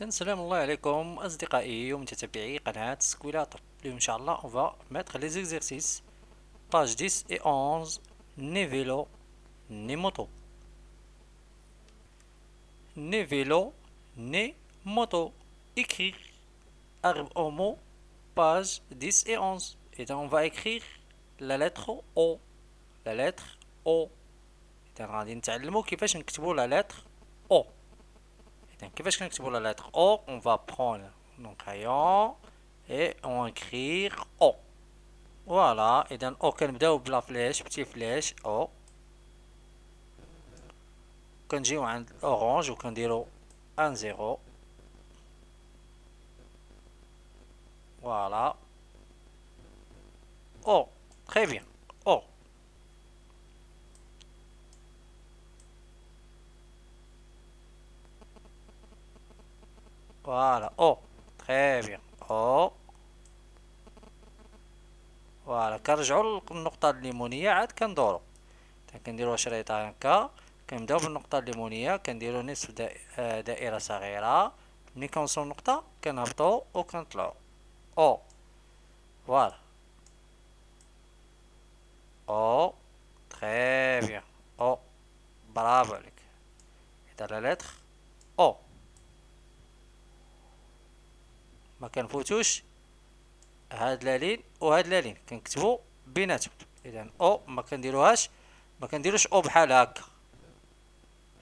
السلام الله عليكم أصدقائي ومتابعي قناة سكويلاتر. اليوم إن شاء الله on va mettre les exercices page 10 et 11 ni vélo ni moto ni vélo ni moto écrire arrive au mot page 10 et 11 et donc on va écrire la lettre O la lettre O إذا غادي نتعلمو كيفاش نكتبو la lettre O. إذا كيفاش كنكتبو la lettre O on va prendre nos crayons et on va écrire O. فوالا اذا او كنبداو بلا فلاش بتي فلاش او كنجيو عند الاورانج وكنديرو ان زيرو. فوالا او تري بيان او. فوالا او تري بيان او. فوالا كنرجعو للنقطة الليمونية عاد كندورو كنديرو شريطة هكا كنبداو بالنقطة الليمونية كنديرو نصف دائرة صغيرة ملي كنوصلو النقطة كنهبطو وكنطلعو او. فوالا او تري بيان او. برافو عليك. إذا لا لتر او ما كنفوتوش هاد لالين وهاد لالين كنكتبو بيناتهم. اذا او ما كنديروهاش ما كنديروش او بحال هكا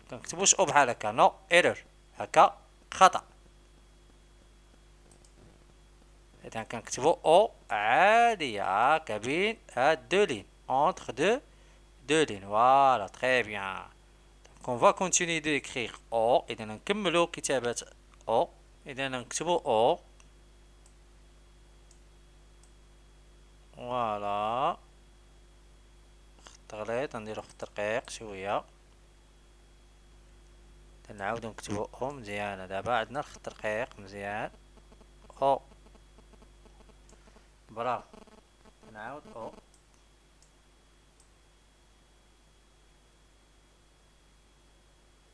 كنكتبوش او بحال هكا نو ايرور هكا خطأ. اذا كنكتبو او عادية هكا بين هاد دو لين اونتر دو لين. فوالا تري بيان. دونك اون فا كونتيني دو اكريغ او. اذا نكملو كتابة او. اذا نكتبو او. فوالا خط غليظ نديرو خط رقيق شوية نعاودو نكتبو او مزيانة. دابا عندنا الخط رقيق مزيان او. برافو. نعاود او.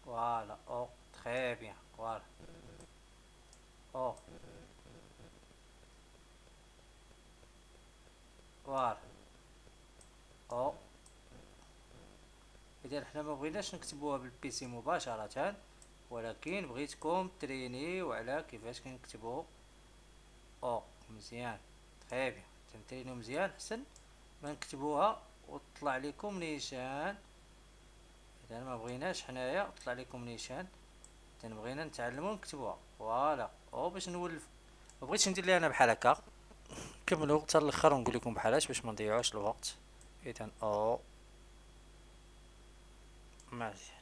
فوالا او تري بيان. فوالا او. فوالا او. اذا حنا ما بغيناش نكتبوها بالبيسي مباشرة ولكن بغيتكم ترينيو على كيفاش كنكتبو او مزيان. تري بيان تنترينيو مزيان حسن ما نكتبوها وتطلع لكم نيشان. اذا ما بغيناش حنايا تطلع لكم نيشان اذا بغينا نتعلمو نكتبوها. فوالا او باش نولف ما بغيتش ندير ليها انا بحال هكا. كملوا حتى الاخر ونقول لكم بحالاش باش ما نضيعوش الوقت. اذا او مزيان.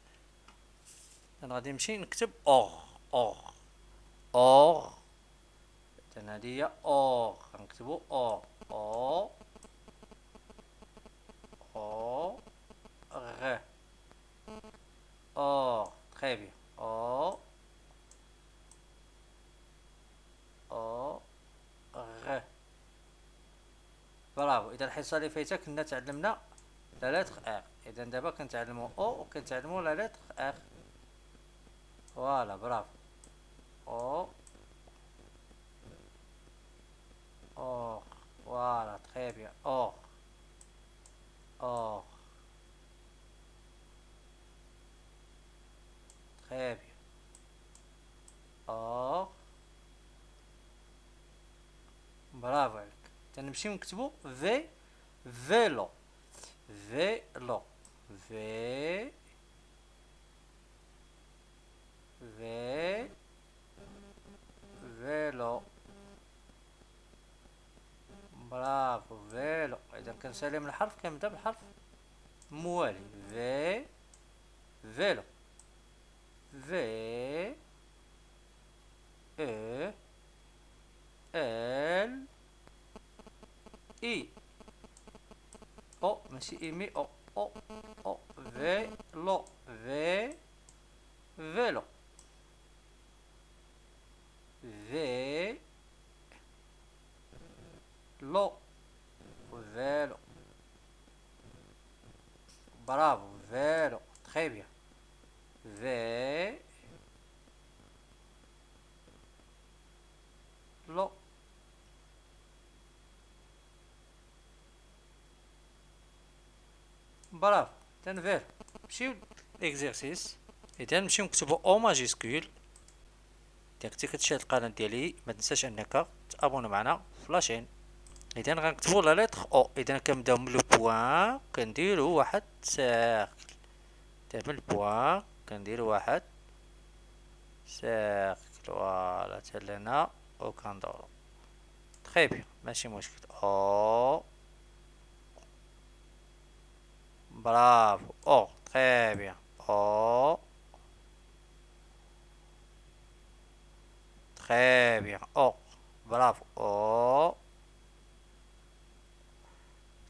انا غادي نمشي نكتب اوغ اوغ اوغ. اذا هادي هي اوغ غنكتبو اوغ او او غ اوغ. تري بيان او او غ. برافو. اذا الحصه اللي فايته كنا تعلمنا لا لتر ار. اذا دابا كنتعلمو او وكنتعلمو لا لتر ار. فوالا برافو او او. فوالا تري بيان او او تري بيان او. برافو عليك. تنمشيو نكتبو في فيلو فيلو في في فيلو. برافو فيلو. اذا كنسالي من الحرف كنبدا بالحرف موالي في فيلو في او ال اي او ماشي ايمي او او او فيلو في فيلو في لو فيلو. برافو فيلو تري بيان في برافو. إذا فير نمشيو ليكزيرسيس. إذا نمشيو نكتبو او ماجيسكول. إذا كنتي كتشاهد القناة ديالي متنساش أنك تابونا معنا في لاشين. إذا غنكتبو لا لتر او. إذا كنبداو من لو بوان كنديرو واحد سيركل. إذا من البوان كنديرو واحد سيركل. فوالا حتى لهنا و كندورو. تخي بيان ماشي مشكل. او برافو. او تخي بيان. او تخي بيان. او برافو. او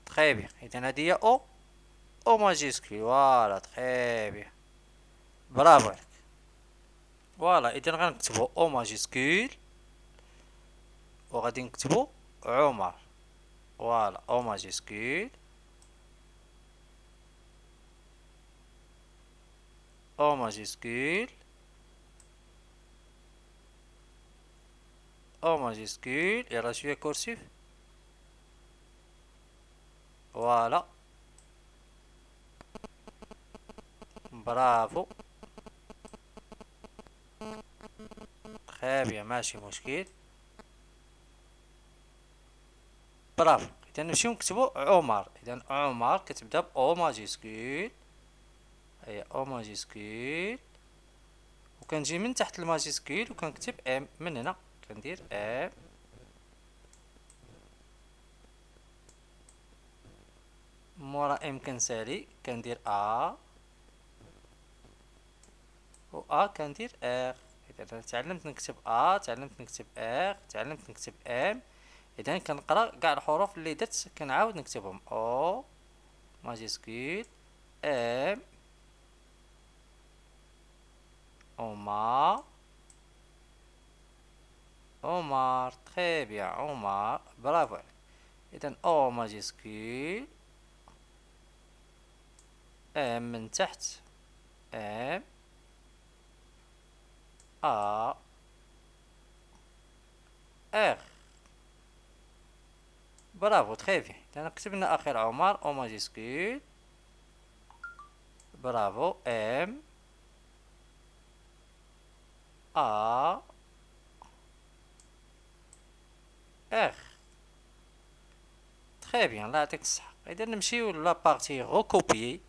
تخي بيان. إذا هادي هي او. او ماجيسكول. فوالا تخي بيان. برافو عليك. فوالا إذا غنكتبو او ماجيسكول و غادي نكتبو عمر. فوالا او ماجيسكول. او ماجيسكول. او ماجيسكول. يلا شوية كورسيف. فوالا برافو. خابية ماشي مشكل. برافو. إذا نمشيو نكتبو عمر. إذا عمر كتبدا ب او ماجيسكول. هي او ماجيسكول وكنجي من تحت الماجيسكول وكنكتب ام. من هنا كندير ام. مورا ام كنسالي كندير ا. و ا كندير ار. اذا تعلمت نكتب ا، تعلمت نكتب ار، تعلمت نكتب ام. اذا كنقرا كاع الحروف اللي درت كنعاود نكتبهم. او ماجيسكول ام عمر. عمر تري بيان. عمر برافو عليك. اذا او ماجيسكول ام من تحت ام ا ار. برافو تري بيان. اذا كتبنا اخر عمر او ماجيسكول. برافو ام ا ار. تري بيان الله يعطيك الصحة. اذا نمشيو لا بارتي ريكوبيي.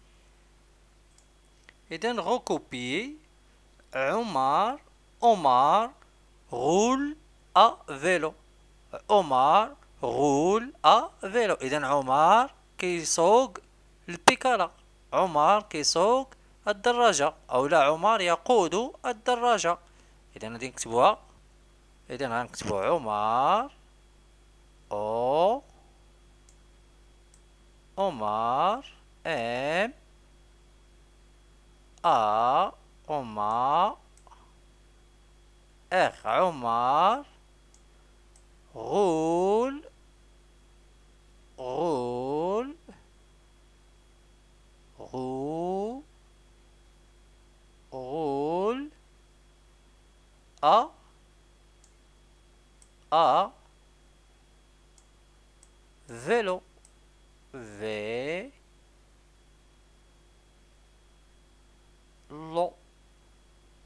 اذا ريكوبيي عمر. عمر roule à vélo. عمر roule à vélo. اذا عمر كيسوق البيكالا. عمر كيسوق الدراجة او لا عمر يقود الدراجة. اذا غادي نكتبوها. اذا غنكتبو عمر او عمر ام ا عمر ار. عمر roule roule roule roule à vélo. Vélo.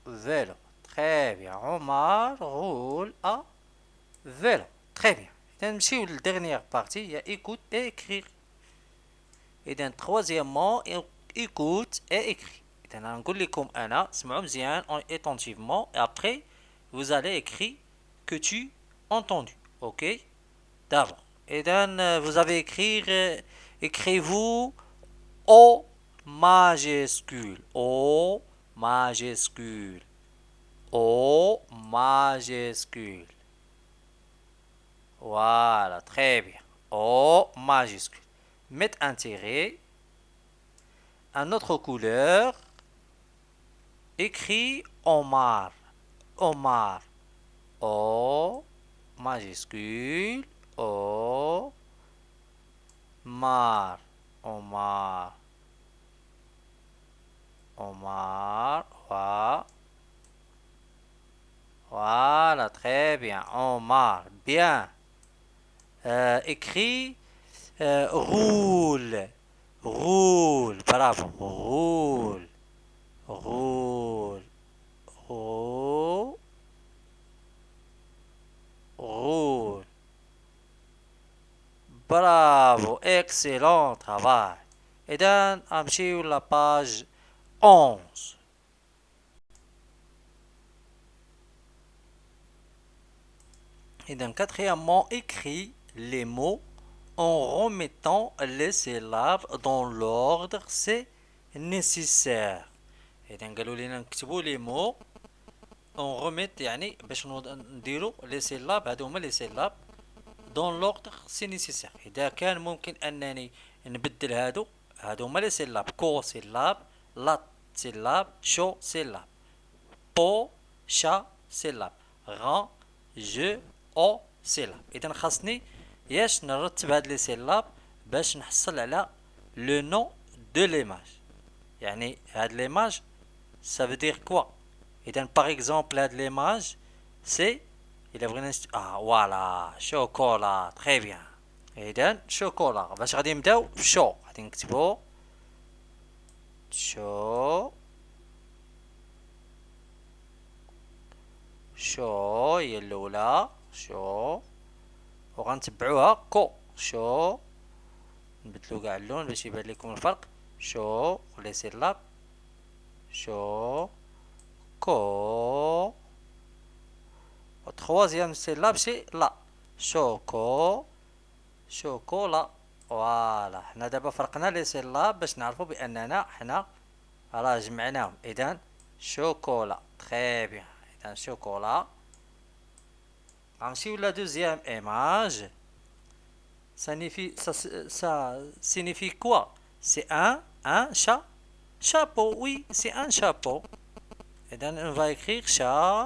Vélo. Très bien. Omar roule à vélo. Très bien. إذا نمشيو للدغنيغ بارتي هي écoute et écrire. إذا troisièmement écoute et écrit. إذا غنقول لكم أنا سمعوا مزيان attentivement et après vous allez écrire que tu entendu. Ok? D'abord. إذا vous avez écrit écrivez-vous O majuscule. O majuscule. O majuscule. Voilà, très bien. O majuscule. Mettez un tiret. Un autre couleur. Écrit Omar. Omar. O majuscule. O mar. Omar. Omar. Voilà, très bien. Omar. Bien. Écrit roule. roule, bravo, roule, roule, roule, roule. Bravo, excellent travail. إذا أمشيو la page 11. إذا quatrièmement, écris les mots en remettant les syllabes dans l'ordre c'est nécessaire. إذا قالوا لنا نكتبوا les mots on remet يعني باش نديرو les syllabes هادو هما les syllabes dans l'ordre c'est nécessaire. إذا كان ممكن أنني نبدل هادو هما les syllabes كو syllabe lat syllabe شو syllabe بو شا syllabe غان جو او syllabe. إذا خاصني ياش نرتب هاد لي سيلاب باش نحصل على لو نو دو ليماج. يعني هاد ليماج ça veut dire quoi. إذا par exemple هاد ليماج سي إلا بغينا فوالا شوكولا تري بيان. إذا شوكولا باش غادي نبداو شو غادي نكتبو شو هي الأولى شو وغنتبعوها كو شو نبدلو كاع اللون باش يبان لكم الفرق شو لي سيلاب شو كو troisième syllabe c'est لا شوكو شوكولا. فوالا حنا دابا فرقنا لي سيلاب باش نعرفو باننا حنا راه جمعناهم. اذا شوكولا تري بيان. اذا شوكولا. غنمشيو لا دوزيام ايماج. Ça signifie quoi? C'est un chapeau. Oui, c'est un chapeau. Et donc on va écrire chapeau.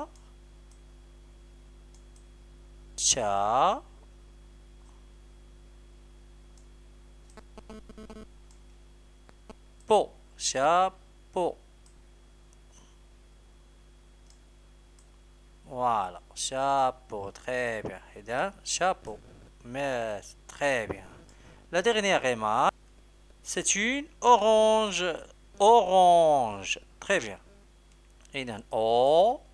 Voilà, chapeau, très bien. Et donc chapeau. Mais très bien. La dernière image, c'est une orange. Orange. Très bien. Et donc, orange.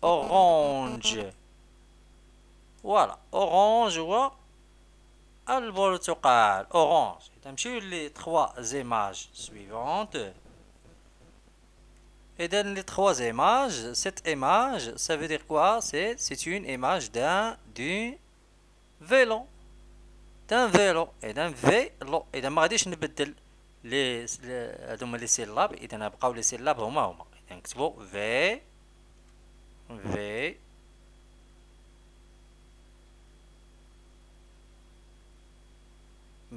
Orange. Voilà, orange ou البرتقال orange. نمشيو les trois images suivantes. Et dans les trois images, cette image, ça veut dire quoi? C'est une image d'un vélo. d'un vélo. Et d'un vélo. إذا ما غاديش نبدل لي هادو هما لي سيلاب. إذا بقاو لي سيلاب هما. إذا نكتبو في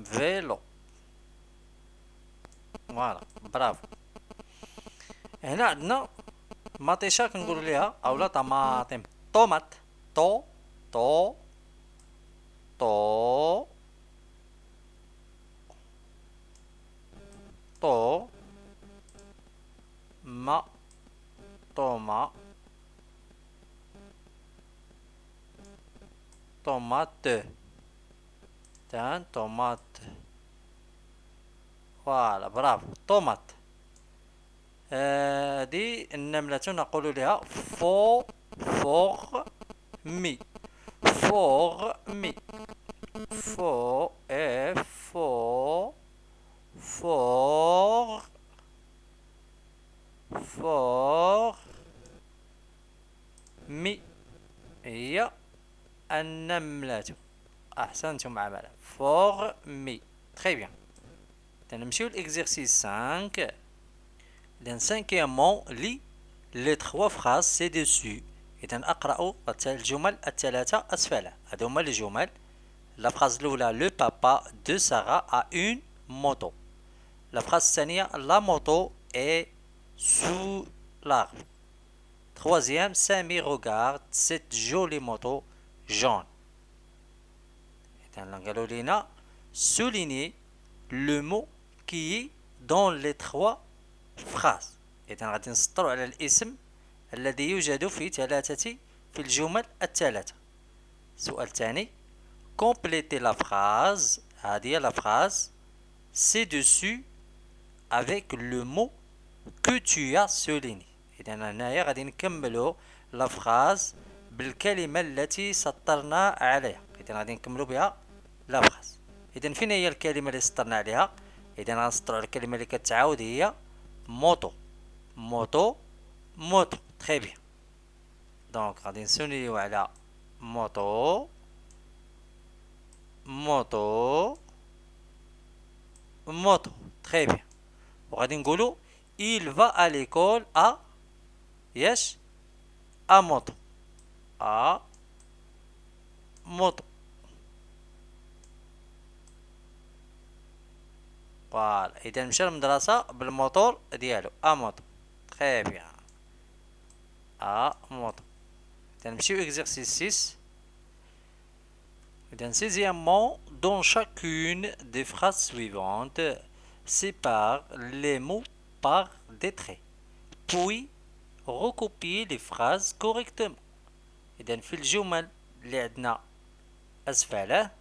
فيلو. فوالا برافو. هنا عندنا مطيشة كنقولوا ليها اولا طماطم طوماط طو طو طو طو ما طوما طوماط طوماط. فوالا برافو طوماط. هذه النملة نقول لها فورمي. فورمي. فور مي هي النملة. أحسنتم عملا. فورمي. Très bien. نمشيو l'exercice 5. إذن cinquièmement lis les trois phrases ci-dessus. إذن أقرأ الجمل الثلاثة أسفل. هذو هما الجمل. La phrase الأولى le papa de Sarah a une moto. La phrase الثانية la moto est sous l'arbre. Troisième, Samy regarde cette jolie moto jaune. إذن قالوا لنا souligner le mot qui est dans les trois phrases. إذا غادي نسطروا على الاسم الذي يوجد في الجمل الثلاثة. السؤال الثاني compléter la phrase هذه la phrase ci-dessus avec le mot que tu as souligné. إذا هنايا غادي نكملوا la phrase بالكلمة التي سطرنا عليها. إذا غادي نكملوا بها la phrase. إذا فين هي الكلمة اللي سطرنا عليها؟ إذا غنسطروا على الكلمة اللي كتعاود هي موطو موطو موطو. تري بيان. دونك غادي نسوليو على موطو موطو موطو. تري بيان. وغادي نقولوا il va à l'école à ياش à moto à moto. فوالا إذا مشى للمدرسة بالموتور ديالو à moto. تري بيان à moto. إذا نمشيو exercice 6. إذا sixièmement dans chacune des phrases suivantes sépare les mots par des traits puis recopier les phrases correctement. إذا في الجمل اللي عندنا أسفله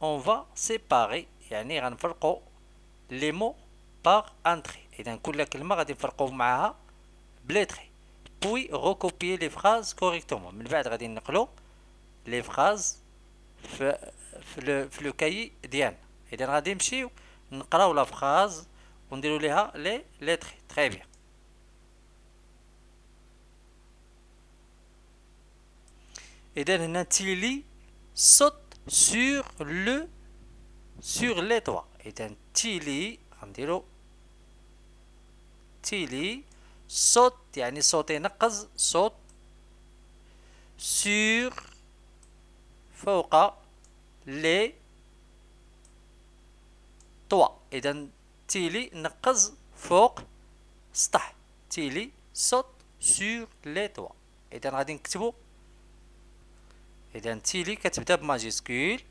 on va séparer يعني غنفرقو les mots par un trait. إذا كل كلمة غادي نفرقو معاها بلي تري. puis recopier les phrases correctement. من بعد غادي نقلو les phrases في لو كاي ديالنا. إذا غادي نمشيو نقراو لا فراز ونديرو ليها لي تري. تري بيان. إذا هنا تيلي saute sur les toits. إذا تيلي غنديرو تيلي saute يعني صوت ينقز صوت sur فوق لي طوا. إذا تيلي نقز فوق سطح. تيلي صوت سور لي طوا. إذا غادي نكتبو. إذا تيلي كتبدا بماجيسكول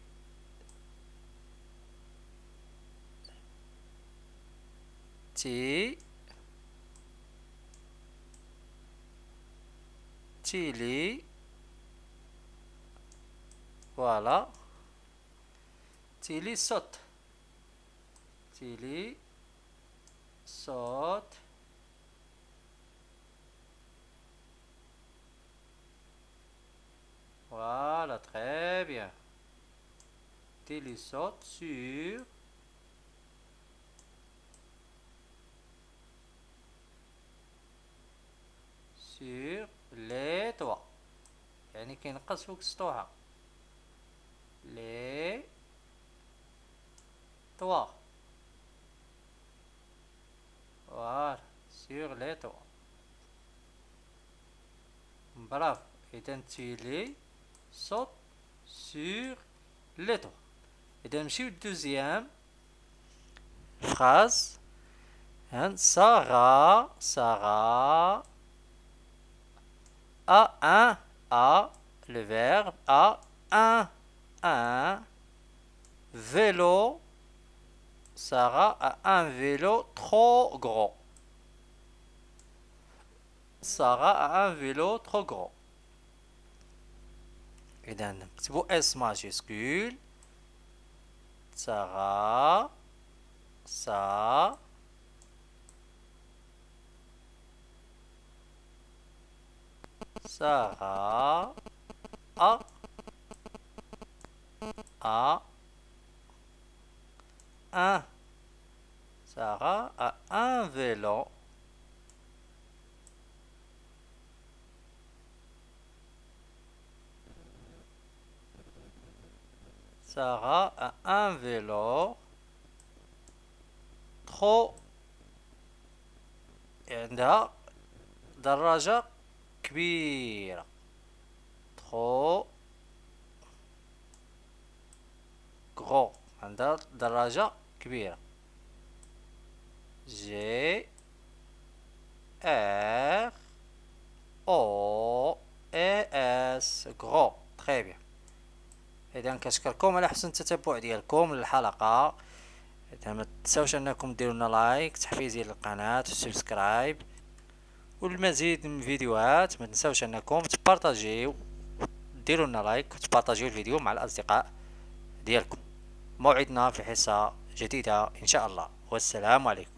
تيلي فوالا تيلي صوت تيلي صوت voilà très bien. Télé saute sur les toits يعني كينقص فوق السطوحة les toits. Voilà sur les toits. Bravo. إذا تيلي saute sur les toits. إذا نمشيو للدوزيام phrase. Sarah a le verbe a un vélo. Sarah a un vélo trop gros. Sarah a un vélo trop gros. إذا نكتبو S majuscule. Sarah Sarah a Sarah a un vélo. Sarah a un vélo trop. عندها دراجة كبيرة. trop gros. عندها دراجة كبيرة. G R O A S gros. très bien. إذا كنشكركم على حسن التتبع ديالكم للحلقة. ما تنساوش انكم ديروا لنا لايك تحفيزي للقناة وسبسكرايب، والمزيد من الفيديوهات ما تنساوش انكم تبارطاجيو، ديروا لنا لايك وتبارطاجيو الفيديو مع الاصدقاء ديالكم. موعدنا في حصة جديدة ان شاء الله، والسلام عليكم.